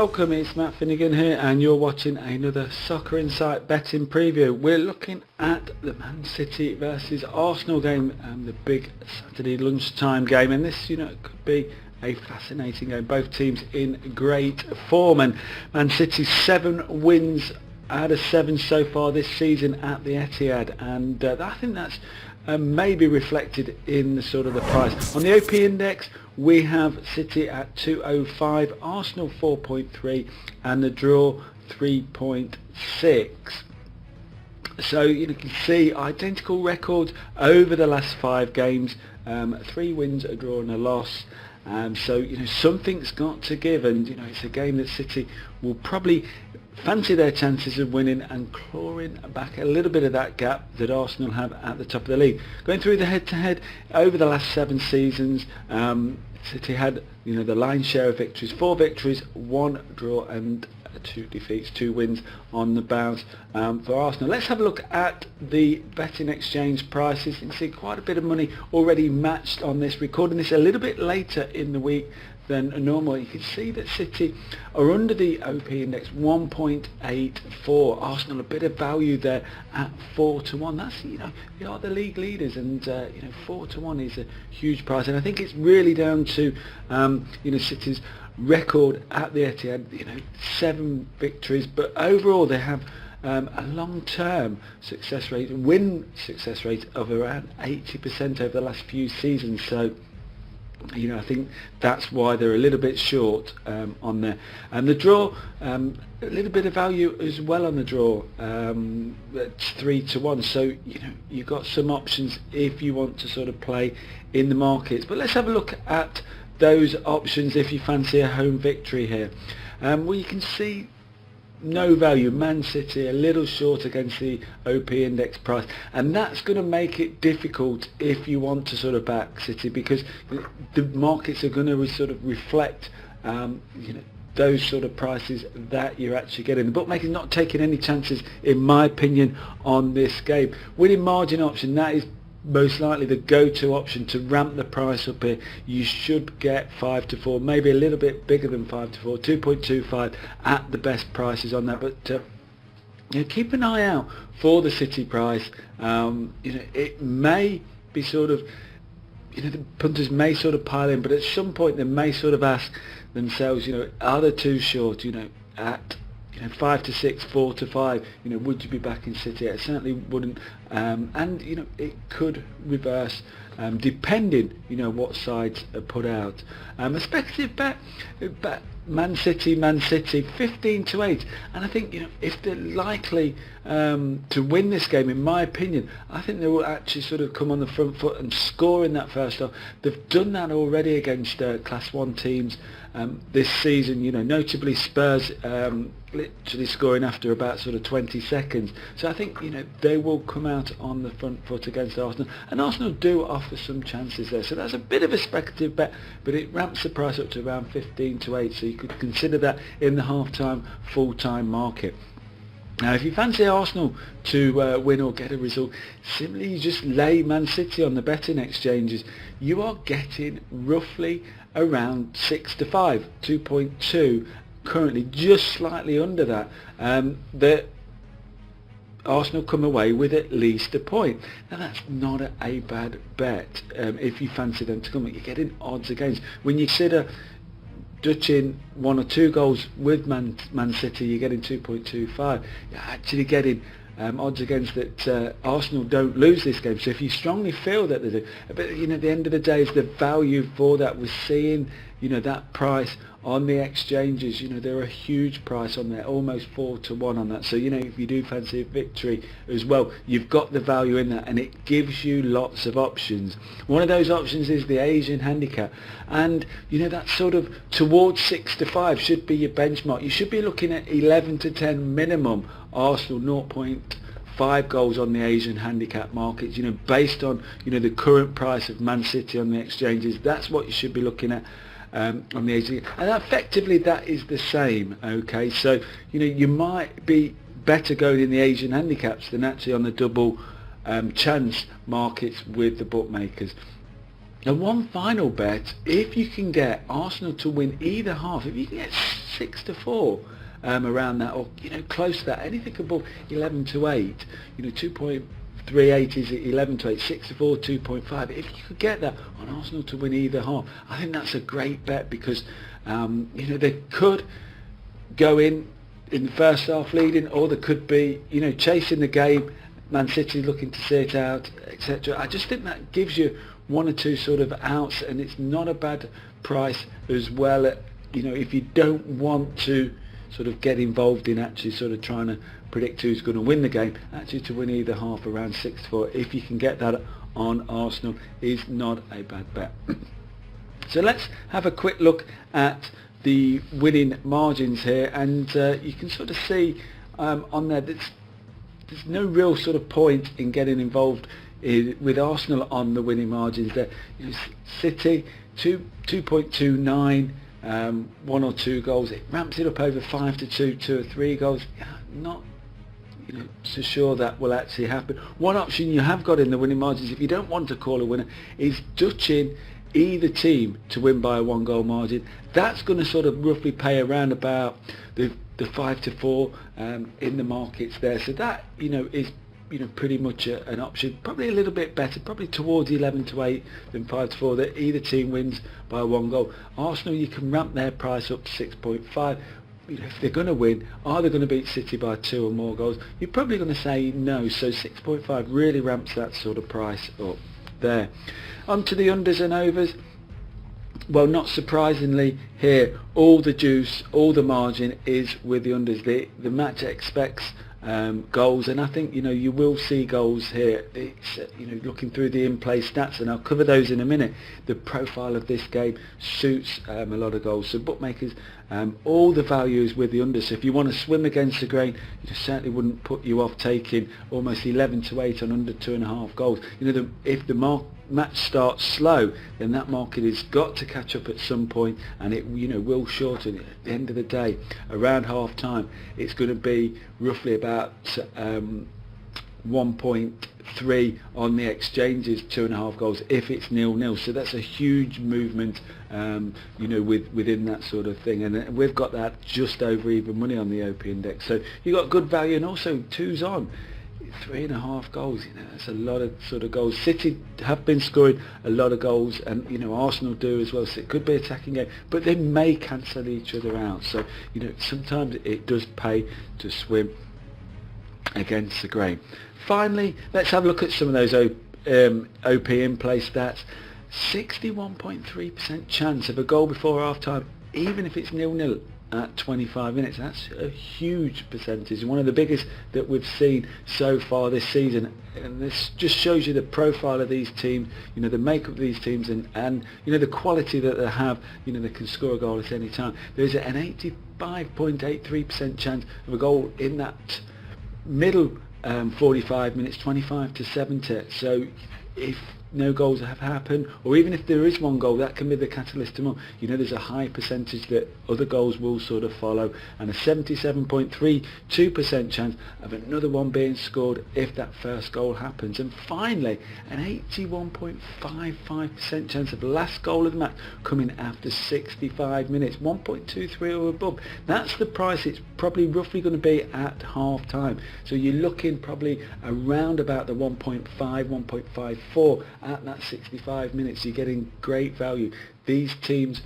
welcome, it's Matt Finnegan here and you're watching another Soccer Insight betting preview. We're looking at the Man City versus Arsenal game, the big Saturday lunchtime game, and this could be a fascinating game. Both teams in great form, and Man City's 7 wins out of 7 so far this season at the Etihad, and I think that's maybe reflected in the the price. On the OP index we have City at 205, Arsenal 4.3 and the draw 3.6. So you can see identical records over the last 5 games, 3 wins, a draw and a loss. So something's got to give, and it's a game that City will probably fancy their chances of winning and clawing back a little bit of that gap that Arsenal have at the top of the league. Going through the head-to-head over the last 7 seasons, City had the lion's share of victories, 4 victories, 1 draw and 2 defeats, 2 wins on the bounce for Arsenal. Let's have a look at the betting exchange prices. You can see quite a bit of money already matched on this. Recording this a little bit later in the week than normal. You can see that City are under the OP index 1.84. Arsenal a bit of value there at 4-1. That's they are the league leaders, and 4-1 is a huge price, and I think it's really down to City's record at the Etihad. 7 victories, but overall they have a long-term win success rate of around 80% over the last few seasons. So I think that's why they're a little bit short on there. And the draw, a little bit of value as well on the draw. It's 3-1. So you've got some options if you want to play in the markets. But let's have a look at those options if you fancy a home victory here. Well, you can see no value. Man City a little short against the OP index price, and that's going to make it difficult if you want to back City, because the markets are going to reflect those prices that you're actually getting. The bookmaker's not taking any chances, in my opinion, on this game. Winning margin option, that is most likely the go-to option to ramp the price up here. You should get 5-4, maybe a little bit bigger than 5-4, 2.25 at the best prices on that. But keep an eye out for the City price. It may be the punters may pile in, but at some point they may ask themselves, are they too short? At 5-6, 4-5, would you be backing City? I certainly wouldn't, and it could reverse depending what sides are put out. A speculative bet Man City 15-8, and I think if they're likely to win this game, in my opinion, I think they will actually come on the front foot and score in that first half. They've done that already against Class 1 teams this season, notably Spurs literally scoring after about 20 seconds. So I think they will come out on the front foot against Arsenal, and Arsenal do offer some chances there. So that's a bit of a speculative bet, but it ramps the price up to around 15-8, so you could consider that in the half-time, full-time market. Now, if you fancy Arsenal to win or get a result, simply you just lay Man City on the betting exchanges. You are getting roughly around 6-5, 2.2, currently just slightly under that. The Arsenal come away with at least a point. Now that's not a bad bet if you fancy them to come. You're getting odds against. When you consider Dutching 1 or 2 goals with Man City, you're getting 2.25. You're actually getting odds against that Arsenal don't lose this game. So if you strongly feel that they do, but at the end of the day, is the value for that. We're seeing that price on the exchanges. They're a huge price on there, almost 4-1 on that. So if you do fancy a victory as well, you've got the value in that, and it gives you lots of options. One of those options is the Asian handicap, and that's towards 6-5 should be your benchmark. You should be looking at 11-10 minimum. Arsenal 0.5 goals on the Asian handicap markets, based on the current price of Man City on the exchanges. That's what you should be looking at on the Asian, and effectively that is the same. Okay, so you might be better going in the Asian handicaps than actually on the double chance markets with the bookmakers. Now, one final bet, if you can get Arsenal to win either half, if you can get 6-4 around that, or close to that. Anything above 11-8, 2.38 is 11-8, 6-4, 2.5. If you could get that on Arsenal to win either half, I think that's a great bet, because they could go in the first half leading, or they could be chasing the game, Man City looking to see it out, etc. I just think that gives you one or two sort of outs, and it's not a bad price as well. If you don't want to sort of get involved in actually sort of trying to predict who's going to win the game, actually to win either half around 6-4, if you can get that on Arsenal, is not a bad bet. So let's have a quick look at the winning margins here, and you can sort of see on there that there's no real sort of point in getting involved with Arsenal on the winning margins there. City 2.29, 1 or 2 goals. It ramps it up over 5-2, 2 or 3 goals. Not so sure that will actually happen. One option you have got in the winning margins, if you don't want to call a winner, is Dutching either team to win by a 1-goal margin. That's going to sort of roughly pay around about the 5-4 in the markets there. So that is pretty much an option. Probably a little bit better, probably towards 11-8 than 5-4, that either team wins by 1 goal. Arsenal, you can ramp their price up to 6.5. If they're going to win, are they going to beat City by 2 or more goals? You're probably going to say no. So 6.5 really ramps that sort of price up there. On to the unders and overs. Well, not surprisingly here, all the juice, all the margin is with the unders. The match expects goals, and I think you will see goals here. It's, looking through the in-play stats, and I'll cover those in a minute. The profile of this game suits a lot of goals. So bookmakers, all the values with the unders. So if you want to swim against the grain, it certainly wouldn't put you off taking almost 11-8 on under 2.5 goals. If the match starts slow, then that market has got to catch up at some point, and it will shorten. At the end of the day, around half time, it's going to be roughly about 1.3 on the exchanges, 2.5 goals if it's 0-0. So that's a huge movement within that sort of thing, and we've got that just over even money on the OP index. So you got good value, and also 2's on 3.5 goals. That's a lot of sort of goals. City have been scoring a lot of goals, and Arsenal do as well. So it could be attacking game, but they may cancel each other out. So sometimes it does pay to swim against the grain. Finally, let's have a look at some of those OP in-play stats. 61.3% chance of a goal before half time, even if it's 0-0 at 25 minutes. That's a huge percentage, one of the biggest that we've seen so far this season, and this just shows you the profile of these teams, the makeup of these teams, and the quality that they have. They can score a goal at any time. There's an 85.83% chance of a goal in that middle 45 minutes, 25 to 70. So if no goals have happened, or even if there is 1 goal, that can be the catalyst to more. There's a high percentage that other goals will sort of follow, and a 77.32% chance of another one being scored if that first goal happens. And finally, an 81.55% chance of the last goal of the match coming after 65 minutes, 1.23 or above. That's the price it's probably roughly going to be at half time. So you're looking probably around about the 1.5, 1.54 at that 65 minutes. You're getting great value. These teams,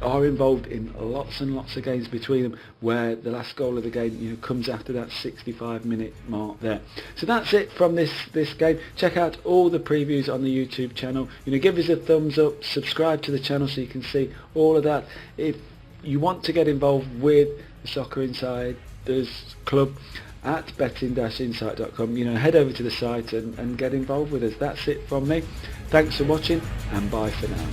are involved in lots and lots of games between them where the last goal of the game, comes after that 65-minute mark there. So that's it from this game. Check out all the previews on the YouTube channel. Give us a thumbs up, subscribe to the channel so you can see all of that. If you want to get involved with the Soccer Insiders Club at betting-insight.com, head over to the site and get involved with us. That's it from me. Thanks for watching, and bye for now.